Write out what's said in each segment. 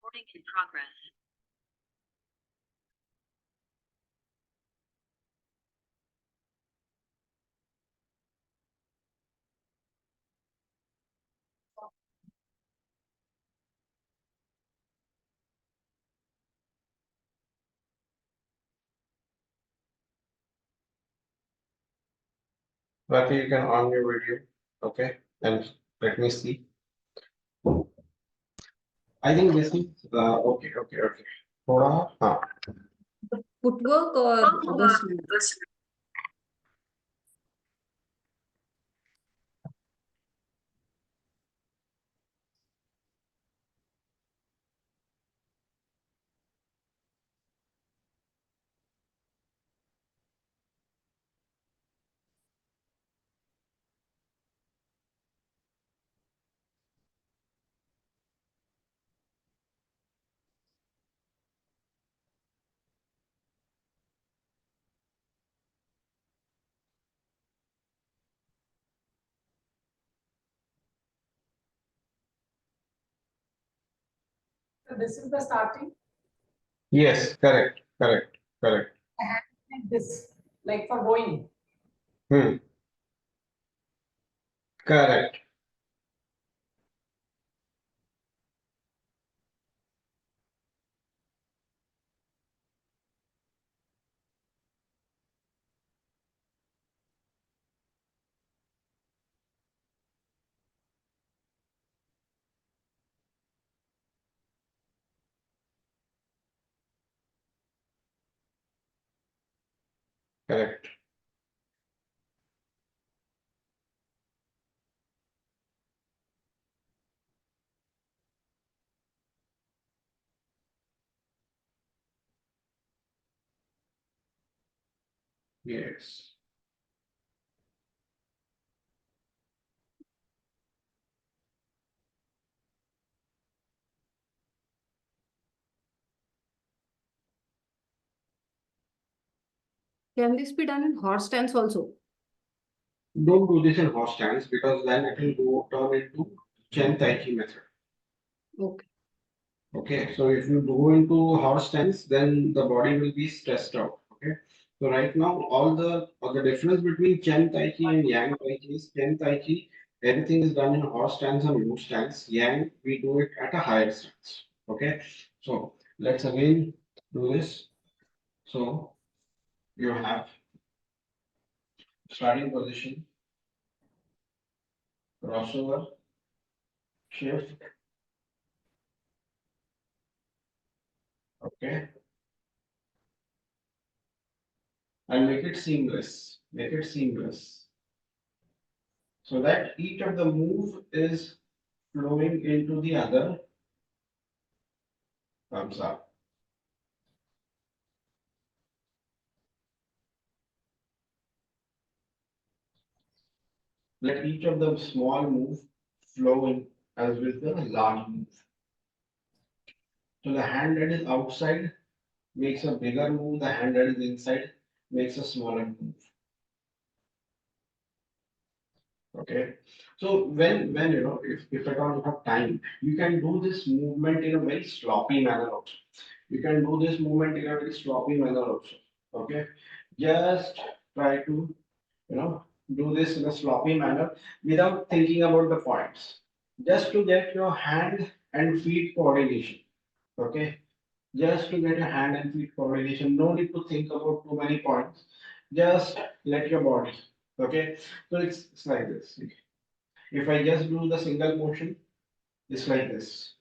Recording in progress. Rathi, you can on your video, okay? And let me see. I think this is okay. थोड़ा हाँ Footwork or this? So this is the starting. yes, correct. And this, like for going. Correct. Correct. Yes. Can this be done in horse stance also? Don't do this in horse stance because then it will go turn into Chen Tai Chi method. Okay. Okay, so if you go into horse stance, then the body will be stressed out. Okay, so right now all the difference between Chen Tai Chi and Yang Tai Chi is Chen Tai Chi, everything is done in horse stance and loose stance. Yang, we do it at a higher stance. Okay, so let's again do this. So you have starting position, crossover, shift. Okay, and make it seamless. Make it seamless. So that each of the move is flowing into the other thumbs up. Let each of the small move flow in as with the large move. So the hand that is outside makes a bigger move, the hand that is inside makes a smaller move. Okay. So when you know, if at all you have time, you can do this movement in a very sloppy manner also. You can do this movement in a very sloppy manner also. Okay. Just try to, you know, do this in a sloppy manner without thinking about the points. Just to get your hand and feet coordination. Okay. Just to get your hand and feet coordination. No need to think about too many points. Just let your body. Okay. So it's like this. If I just do the single motion, it's like this.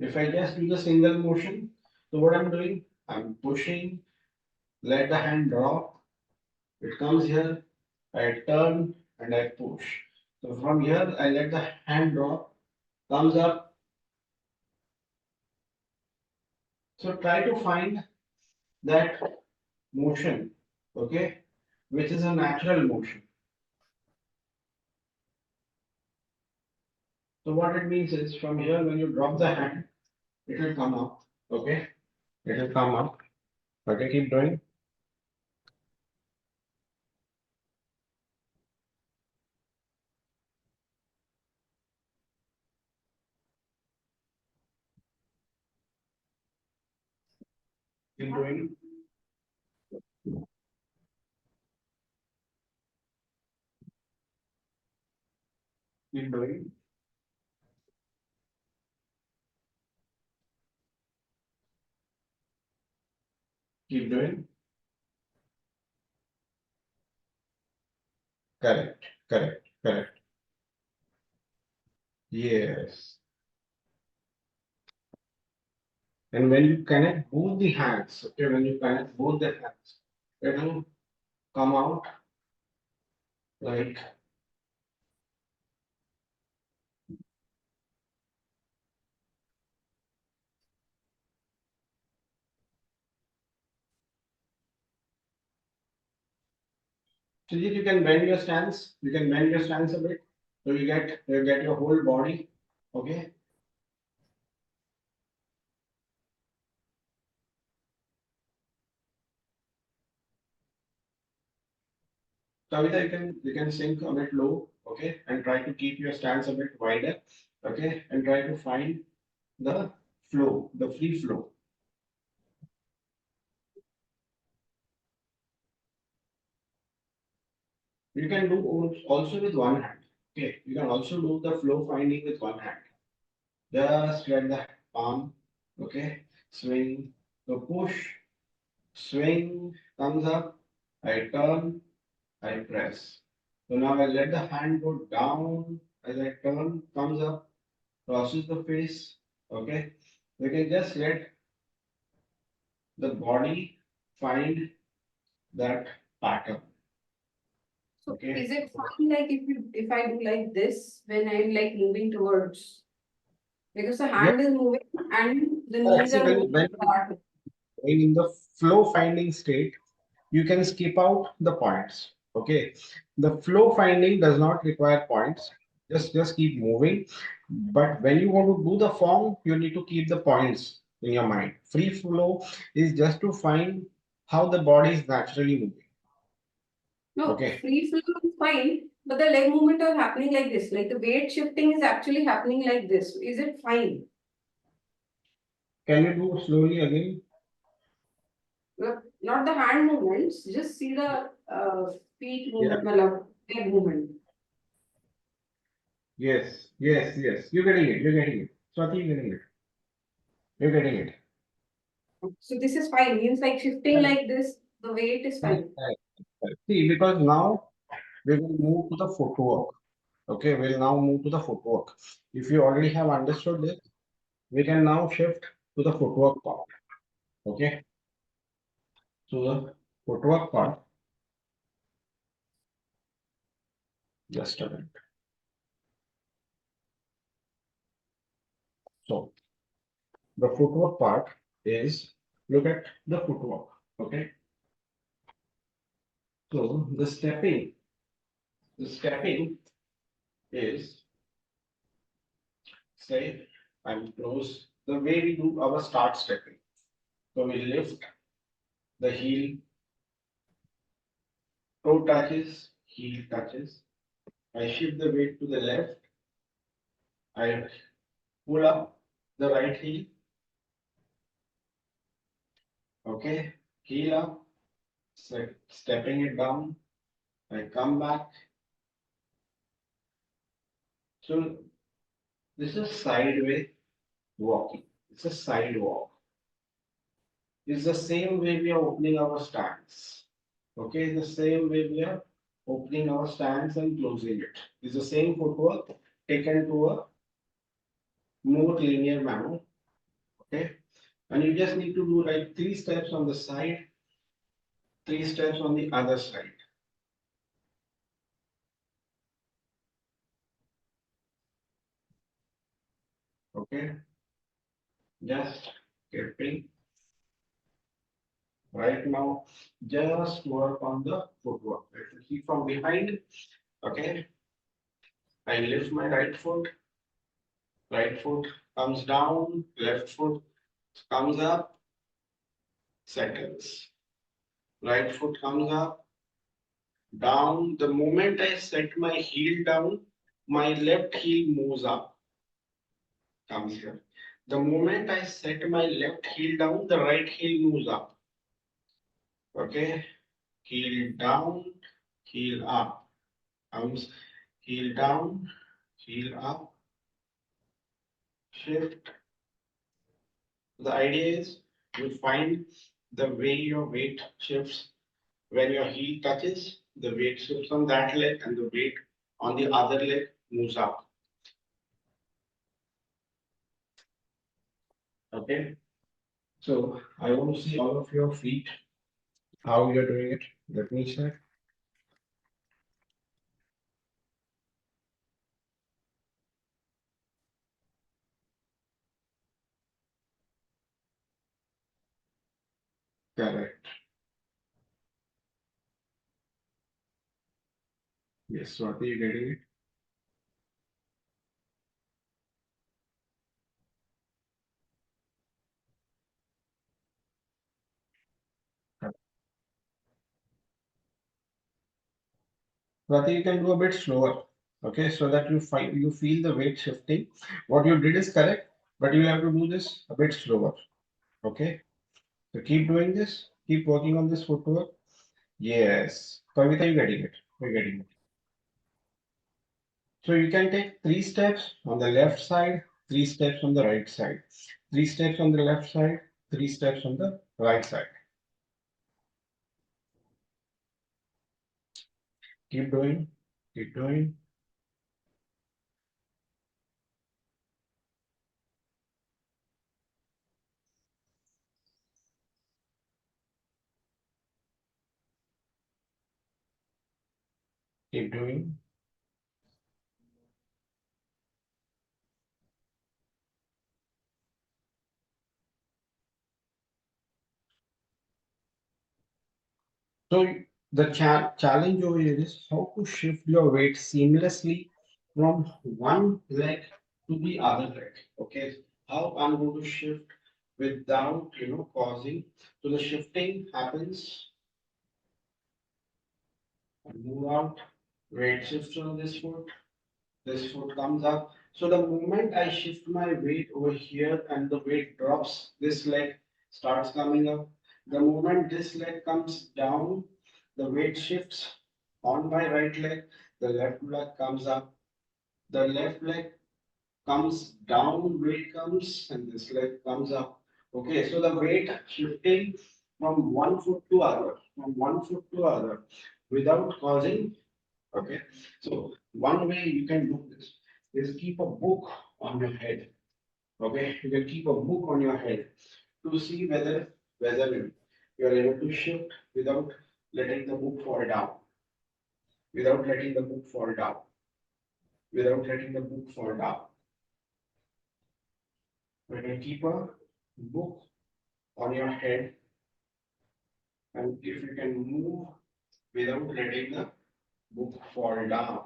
If I just do the single motion, so what I'm doing, I'm pushing, let the hand drop, it comes here, I turn and I push. So from here, I let the hand drop, comes up. So try to find that motion, okay, which is a natural motion. So what it means is from here, when you drop the hand, it will come up, okay, it will come up. Okay, keep doing. Keep doing. Keep doing. Keep doing. Correct, correct, correct. Yes. And when you connect both the hands, okay, when you connect both the hands, it will come out like so that you can bend your stance, you can bend your stance a bit, so you get your whole body, okay? Kavita, you can sink a bit low, okay, and try to keep your stance a bit wider, okay, and try to find the flow, the free flow. You can do also with one hand, okay, you can also do the flow finding with one hand. Just let the palm, okay, swing, so push, swing, thumbs up, I turn, I press. So now I let the hand go down as I turn, thumbs up, crosses the face, okay. We can just let the body find that pattern. So Okay. is it fine like if I do like this when I'm like moving towards? Because the hand is moving and the knees See, are moving apart. when in the flow finding state, you can skip out the points. Okay. The flow finding does not require points. Just keep moving. But when you want to do the form, you need to keep the points in your mind. Free flow is just to find how the body is naturally moving. No, Okay. free flow is fine, but the leg movement are happening like this. Like the weight shifting is actually happening like this. Is it fine? Can you do slowly again? Not the hand movements, just see the feet Yeah. movement, matlab, leg movement. Yes. Yes. Yes. You're getting it. You're getting it. Swati, you're getting it. You're getting it. So this is fine. Means like shifting like this, the weight is fine. See, because now we will move to the footwork. Okay, we'll now move to the footwork. If you already have understood this, we can now shift to the footwork part. Okay, so the footwork part, just a minute. So the footwork part is look at the footwork. Okay, so the stepping is say I'm close the way we do our start stepping. So we lift the heel, toe touches, heel touches. I shift the weight to the left. I pull up the right heel. Okay, heel up, stepping it down. I come back. So this is sideway walking. It's a side walk. It's the same way we are opening our stance. Okay, the same way we are opening our stance and closing it. It's the same footwork taken to a more linear manner. Okay, and you just need to do like 3 steps on the side, 3 steps on the other side. Okay, just keeping right now, just work on the footwork. If you see from behind, okay, I lift my right foot comes down, left foot comes up, settles. Right foot comes up, down. The moment I set my heel down, my left heel moves up, comes here. The moment I set my left heel down, the right heel moves up. Okay, heel down, heel up. Arms, heel down, heel up, shift. The idea is you find the way your weight shifts when your heel touches, the weight shifts on that leg and the weight on the other leg moves up. Okay, so I want to see all of your feet, how you're doing it. Let me check. Correct. Yes, what are you getting it? Swati, you can do a bit slower. Okay, so that you feel the weight shifting. What you did is correct, but you have to do this a bit slower. Okay, so keep doing this, keep working on this footwork. Yes, Kavita, you getting it? You're getting it. So you can take 3 steps on the left side, 3 steps on the right side, 3 steps on the left side, 3 steps on the right side. Keep doing, keep doing. Keep doing. So the challenge over here is how to shift your weight seamlessly from one leg to the other leg. Okay, how I'm going to shift without causing. So the shifting happens. Move out. Weight shifts on this foot comes up. So the moment I shift my weight over here and the weight drops, this leg starts coming up. The moment this leg comes down, the weight shifts on my right leg, the left leg comes up, the left leg comes down, weight comes, and this leg comes up. Okay, so the weight shifting from one foot to other, from one foot to other, without causing. Okay, so one way you can do this is keep a book on your head. Okay, you can keep a book on your head to see whether you are able to shift without letting the book fall down, without letting the book fall down, without letting the book fall down. You can keep a book on your head, and if you can move without letting the book fall down.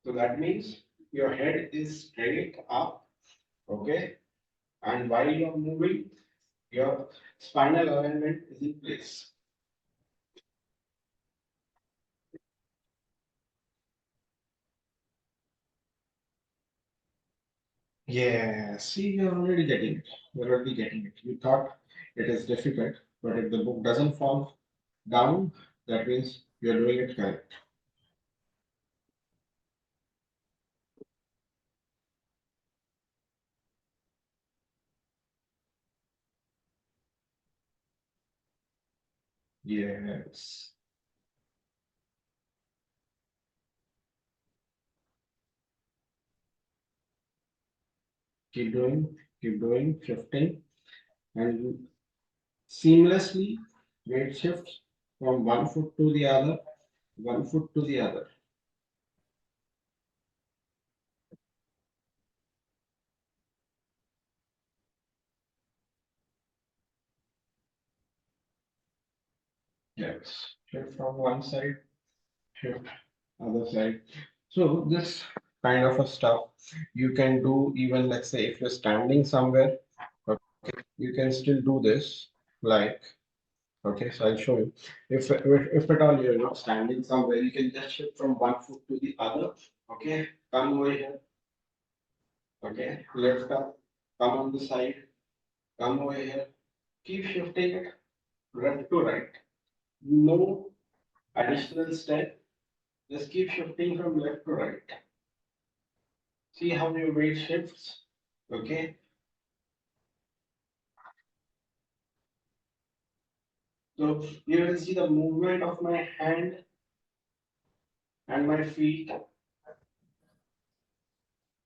So that means your head is straight up, okay? And while you're moving, your spinal alignment is in place. Yeah, see, you're already getting it. You're already getting it. You thought it is difficult, but if the book doesn't fall down, that means you're doing it correct. Yes. Keep doing, shifting, and seamlessly weight shifts from one foot to the other, one foot to the other. Yes. Shift from one side, shift other side. So this kind of a stuff you can do even, let's say, if you're standing somewhere, okay, you can still do this like Okay, so I'll show you. If at all you're not standing somewhere, you can just shift from one foot to the other. Okay, come over here. Okay, lift up, come on the side, come over here. Keep shifting it left to right. No additional step. Just keep shifting from left to right. See how your weight shifts. Okay, so you will see the movement of my hand and my feet.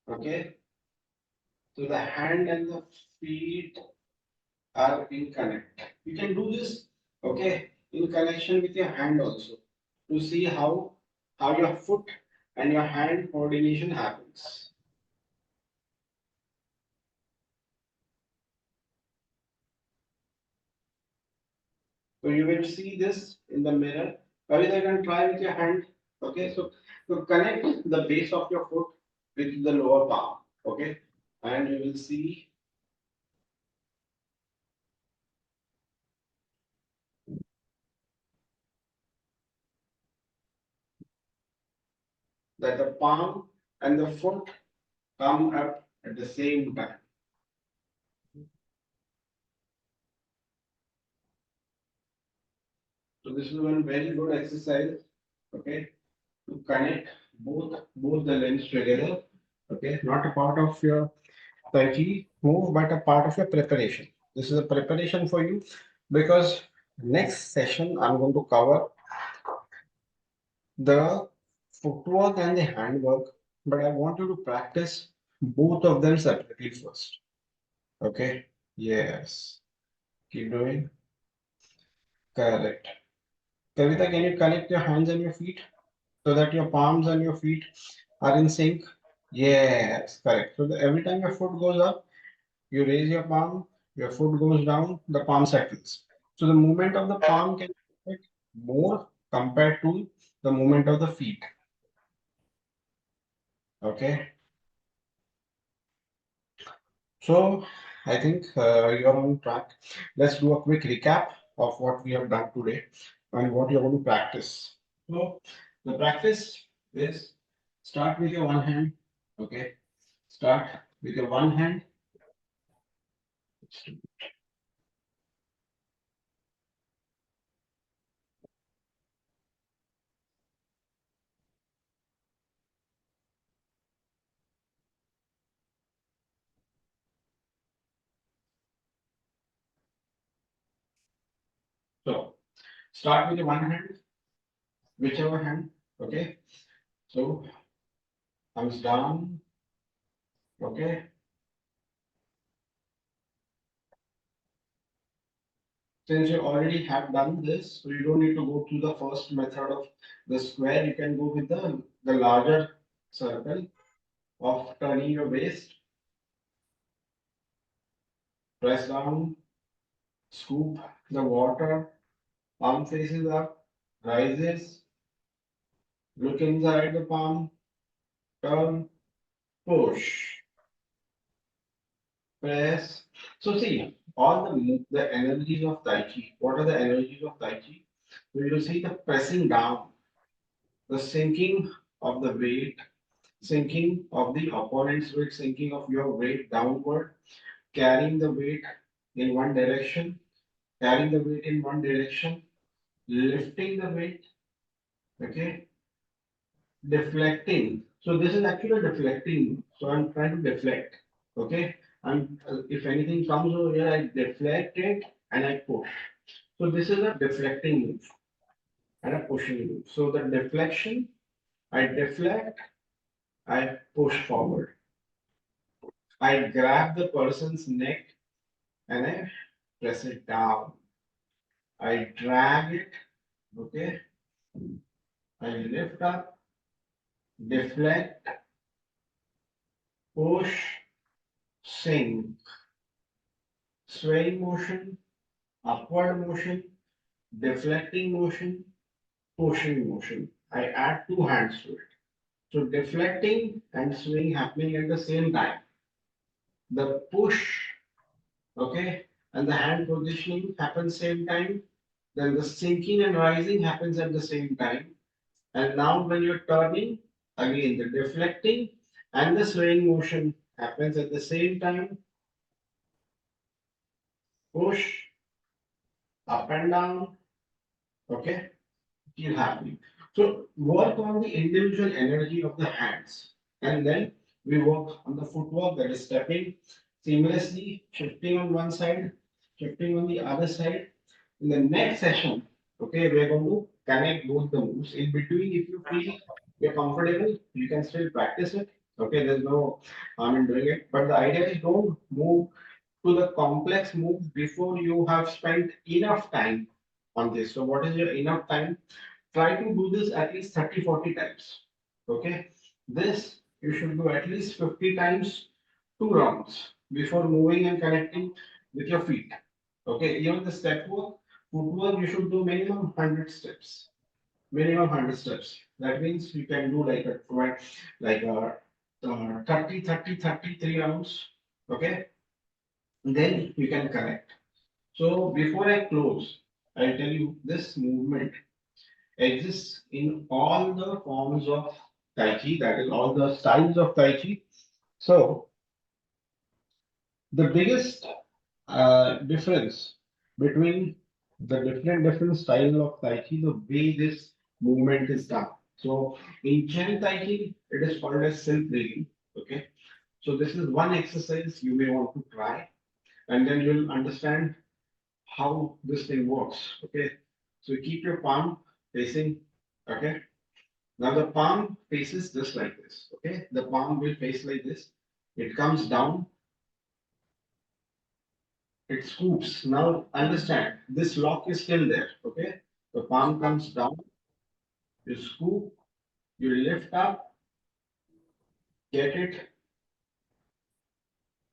Okay, so the hand and the feet are in connect. You can do this, okay, in connection with your hand also to see how your foot and your hand coordination happens. So you will see this in the mirror. Or you can try with your hand. Okay, so connect the base of your foot with the lower palm. Okay, and you will see that the palm and the foot come up at the same time. So this is one very good exercise. Okay, to connect both the limbs together. Okay, not a part of your Tai Chi move, but a part of your preparation. This is a preparation for you because next session I'm going to cover the footwork and the handwork, but I want you to practice both of them separately first. Okay, yes, keep doing. Correct. Kavita, can you connect your hands and your feet so that your palms and your feet are in sync? Yes, correct. So every time your foot goes up, you raise your palm, your foot goes down, the palm settles. So the movement of the palm can be more compared to the movement of the feet. Okay. So I think you're on track. Let's do a quick recap of what we have done today and what you're going to practice. So the practice is start with your one hand. Okay. Start with your one hand. So start with your one hand, whichever hand. Okay. So thumbs down. Okay. Since you already have done this, so you don't need to go through the first method of the square. You can go with the larger circle of turning your waist. Press down, scoop the water, palm faces up, rises, look inside the palm, turn, push, press. So see, all the energies of Tai Chi. What are the energies of Tai Chi? So you see the pressing down, the sinking of the weight, sinking of the opponent's weight, sinking of your weight downward, carrying the weight in one direction, carrying the weight in one direction, lifting the weight, okay, deflecting. So this is actually a deflecting. So I'm trying to deflect, okay. And if anything comes over here, I deflect it and I push. So this is a deflecting move and a pushing move. So the deflection, I deflect, I push forward. I grab the person's neck and I press it down. I drag it, okay. I lift up, deflect, push, sink, swaying motion, upward motion, deflecting motion, pushing motion. I add two hands to it. So deflecting and swing happening at the same time. The push, okay, and the hand positioning happens same time. then the sinking and rising happens at the same time. And now when you're turning, again the deflecting and the swaying motion happens at the same time. Push up and down. Okay, keep happening. So work on the individual energy of the hands, and then we work on the footwork, that is stepping seamlessly, shifting on one side, shifting on the other side. In the next session, okay, we are going to connect both the moves. In between, if you feel you're comfortable, you can still practice it. Okay, there's no harm in doing it. But the idea is don't move to the complex move before you have spent enough time on this. So what is your enough time? Try to do this at least 30-40 times. Okay, this you should do at least 50 times, 2 rounds before moving and connecting with your feet. Okay, even the step work, footwork, you should do minimum 100 steps. Minimum 100 steps. That means you can do like a 30-30-30 3 rounds. Okay, then you can connect. So before I close, I'll tell you this movement exists in all the forms of Tai Chi, that is all the styles of Tai Chi. So the biggest difference between the different styles of Tai Chi, the way this movement is done. So in Chen Tai Chi, it is called as silk reading. Okay. So this is one exercise you may want to try, and then you'll understand how this thing works. Okay. So keep your palm facing. Okay. Now the palm faces just like this. Okay. The palm will face like this. It comes down. It scoops. Now understand this lock is still there. Okay. The palm comes down. You scoop. You lift up. Get it.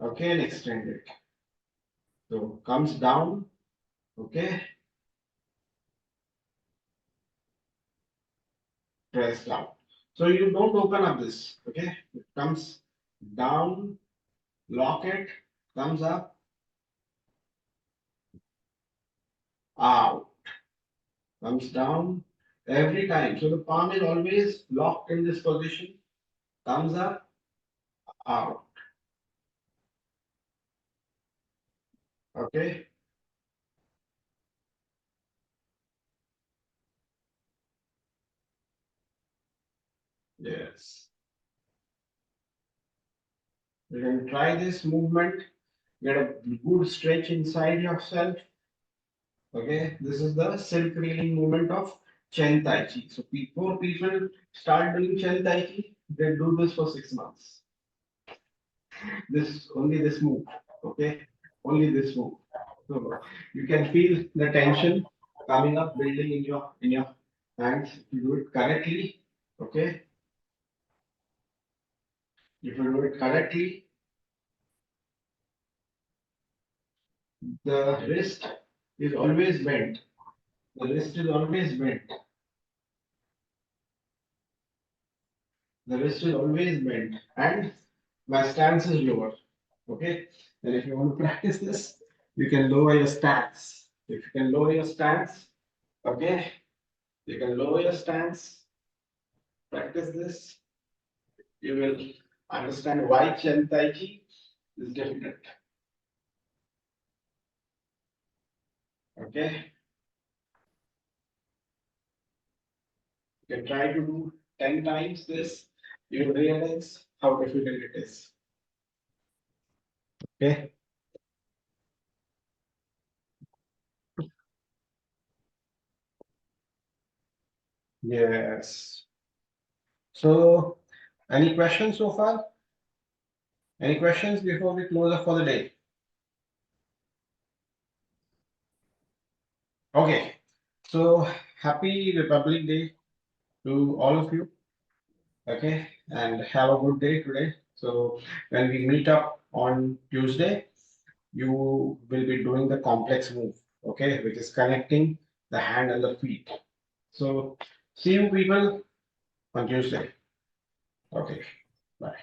Okay. And extend it. So comes down. Okay. Press down. So you don't open up this. Okay. It comes down. Lock it. Comes up. Out. Comes down every time. So the palm is always locked in this position. Comes up, out. Okay. Yes. You can try this movement. Get a good stretch inside yourself. Okay. This is the silk reeling movement of Chen Tai Chi. So before people start doing Chen Tai Chi, they do this for 6 months. This only this move. Okay. Only this move. So you can feel the tension coming up, building in your hands. If you do it correctly, okay. If you do it correctly, the wrist is always bent. The wrist is always bent. The wrist is always bent, and my stance is lower. Okay. And if you want to practice this, you can lower your stance. If you can lower your stance, okay, you can lower your stance. Practice this. You will understand why Chen Tai Chi is difficult. Okay. You can try to do 10 times this. You will realize how difficult it is. Okay. Yes. So, any questions so far? Any questions before we close up for the day? Okay. So, happy Republic Day to all of you. Okay. And have a good day today. So, when we meet up on Tuesday, you will be doing the complex move. Okay. Which is connecting the hand and the feet. So, see you people on Tuesday. Okay. Bye.